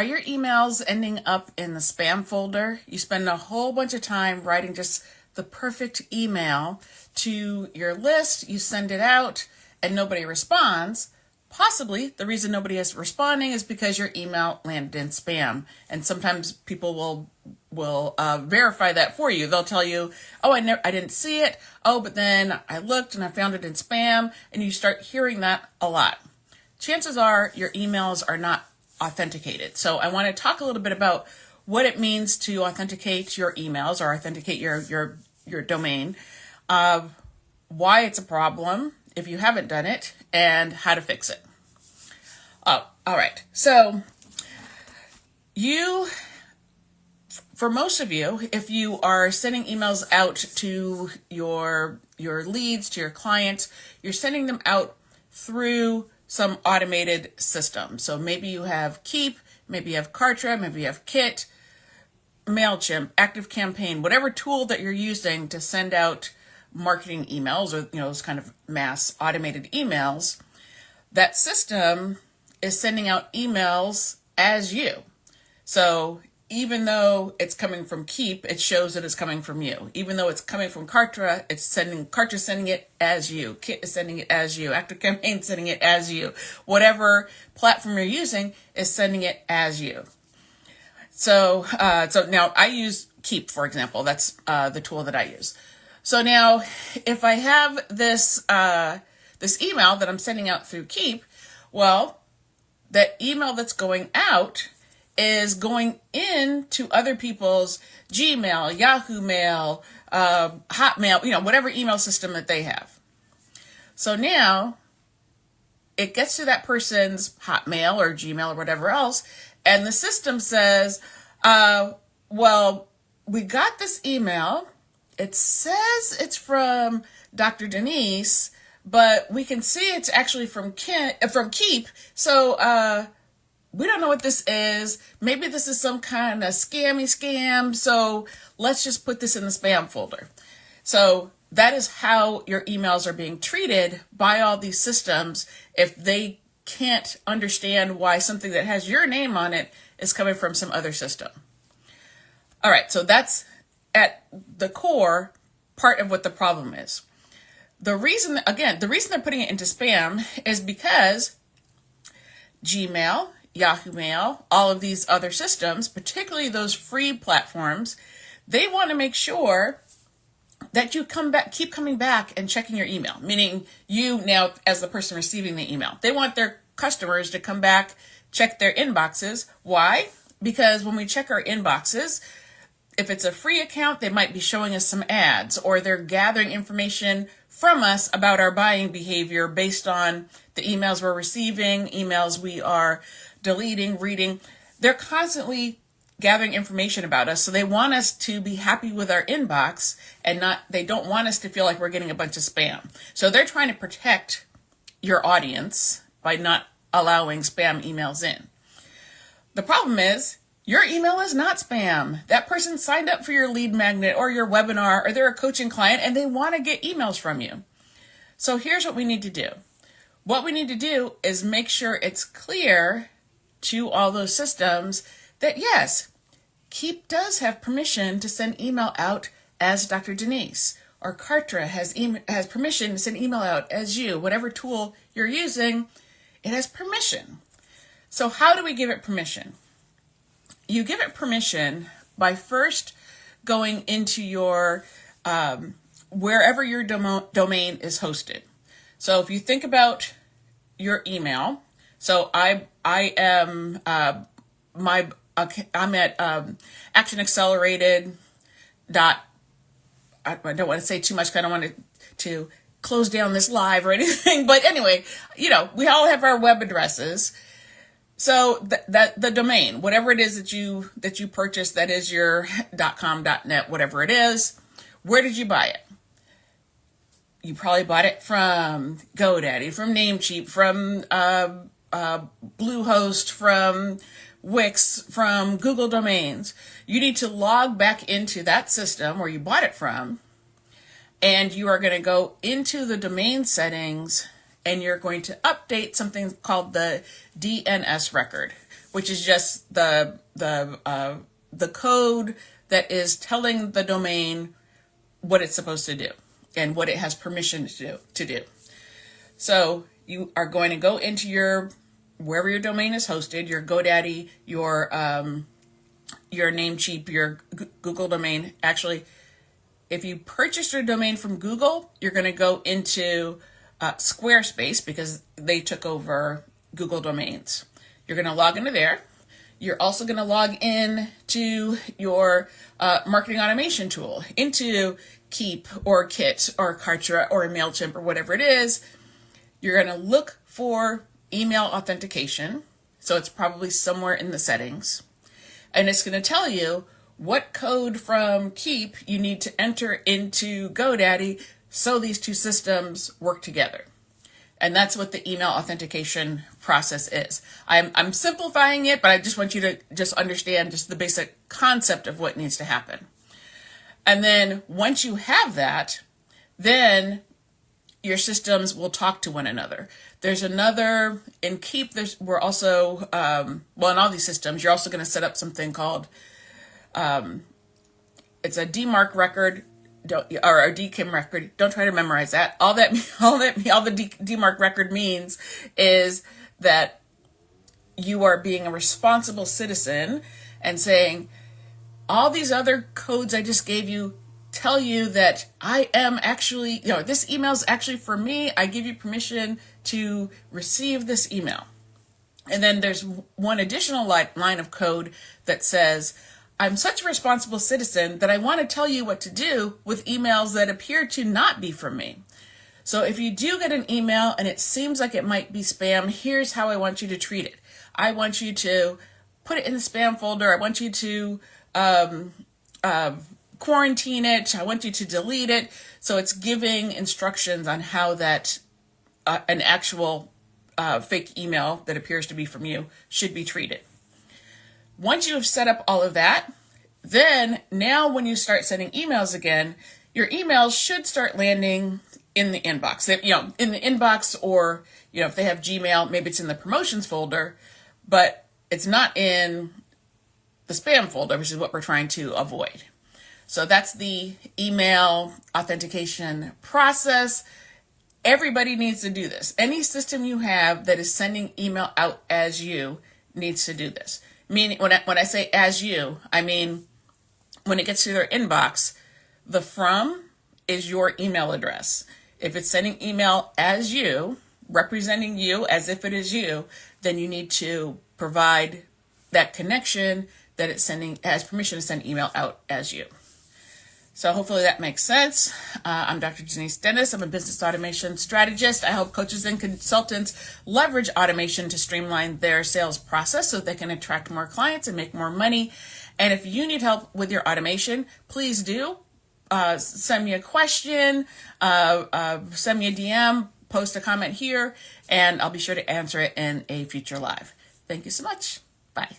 Are your emails ending up in the spam folder? You spend a whole bunch of time writing just the perfect email to your list, you send it out, and nobody responds. Possibly the reason nobody is responding is because your email landed in spam. And sometimes people will verify that for you. They'll tell you, oh, I didn't see it. Oh, but then I looked and I found it in spam. And you start hearing that a lot. Chances are your emails are not authenticated. So I want to talk a little bit about what it means to authenticate your emails or authenticate your domain, why it's a problem if you haven't done it, and how to fix it. Oh, all right. So for most of you, if you are sending emails out to your leads, to your clients, you're sending them out through some automated system. So maybe you have Keep, maybe you have Kartra, maybe you have Kit, MailChimp, ActiveCampaign, whatever tool that you're using to send out marketing emails or those kind of mass automated emails. That system is sending out emails as you. So even though it's coming from Keep, it shows that it's coming from you. Even though it's coming from Kartra, Kartra's sending it as you. Kit is sending it as you. ActiveCampaign is sending it as you. Whatever platform you're using is sending it as you. So now I use Keep, for example. That's the tool that I use. So now if I have this email that I'm sending out through Keep, well, that email that's going out is going into other people's Gmail, Yahoo Mail, Hotmail, whatever email system that they have. So now it gets to that person's Hotmail or Gmail or whatever else, and the system says, well, we got this email. It says it's from Dr. Denise, but we can see it's actually from Keep. So we don't know what this is. Maybe this is some kind of scam. So let's just put this in the spam folder. So that is how your emails are being treated by all these systems if they can't understand why something that has your name on it is coming from some other system. All right, so that's at the core part of what the problem is. The reason they're putting it into spam is because Gmail, Yahoo Mail, all of these other systems, particularly those free platforms, they want to make sure that you keep coming back and checking your email, meaning you now as the person receiving the email. They want their customers to come back, check their inboxes. Why? Because when we check our inboxes, if it's a free account, they might be showing us some ads, or they're gathering information from us about our buying behavior based on the emails we're receiving, emails we are deleting, reading. They're constantly gathering information about us. So they want us to be happy with our inbox and they don't want us to feel like we're getting a bunch of spam. So they're trying to protect your audience by not allowing spam emails in. The problem is your email is not spam. That person signed up for your lead magnet or your webinar, or they're a coaching client and they want to get emails from you. So here's what we need to do. What we need to do is make sure it's clear to all those systems that yes, Keep does have permission to send email out as Dr. Denise, or Kartra has permission to send email out as you. Whatever tool you're using, it has permission. So how do we give it permission? You give it permission by first going into your wherever your domain is hosted. So if you think about your email, so I'm at Action Accelerated. I don't want to say too much because I don't want to close down this live or anything. But anyway, we all have our web addresses. So the domain, whatever it is that you purchased, that is your .com, .net, whatever it is, where did you buy it? You probably bought it from GoDaddy, from Namecheap, from Bluehost, from Wix, from Google Domains. You need to log back into that system where you bought it from, and you are going to go into the domain settings and you're going to update something called the DNS record, which is just the code that is telling the domain what it's supposed to do and what it has permission to do. So you are going to go into wherever your domain is hosted, your GoDaddy, your Namecheap, your Google domain. Actually, if you purchased your domain from Google, you're going to go into Squarespace because they took over Google domains. You're going to log into there. You're also going to log in to your marketing automation tool, into Keap or Kit or Kartra or MailChimp or whatever it is. You're going to look for email authentication. So it's probably somewhere in the settings. And it's going to tell you what code from Keap you need to enter into GoDaddy so these two systems work together. And that's what the email authentication process is. I'm simplifying it, but I just want you to just understand just the basic concept of what needs to happen. And then once you have that, then your systems will talk to one another. There's another, in Keap, we're also, in all these systems, you're also going to set up something called, it's a DMARC record, or a DKIM record. Don't try to memorize that. All the DMARC record means is that you are being a responsible citizen and saying, all these other codes I just gave you tell you that I am actually, this email is actually for me. I give you permission to receive this email. And then there's one additional line of code that says, I'm such a responsible citizen that I want to tell you what to do with emails that appear to not be from me. So if you do get an email and it seems like it might be spam, here's how I want you to treat it. I want you to put it in the spam folder. I want you to quarantine it. I want you to delete it. So it's giving instructions on how that an actual fake email that appears to be from you should be treated. Once you have set up all of that, then now when you start sending emails again, your emails should start landing in the inbox. In the inbox, or if they have Gmail, maybe it's in the promotions folder, but it's not in the spam folder, which is what we're trying to avoid. So that's the email authentication process. Everybody needs to do this. Any system you have that is sending email out as you needs to do this. Meaning, when I say as you, I mean when it gets to their inbox, the from is your email address. If it's sending email as you, representing you as if it is you, then you need to provide that connection that it has permission to send email out as you. So hopefully that makes sense. I'm Dr. Denise Dennis. I'm a business automation strategist. I help coaches and consultants leverage automation to streamline their sales process so that they can attract more clients and make more money. And if you need help with your automation, please do. Send me a question, send me a DM, post a comment here, and I'll be sure to answer it in a future live. Thank you so much. Bye.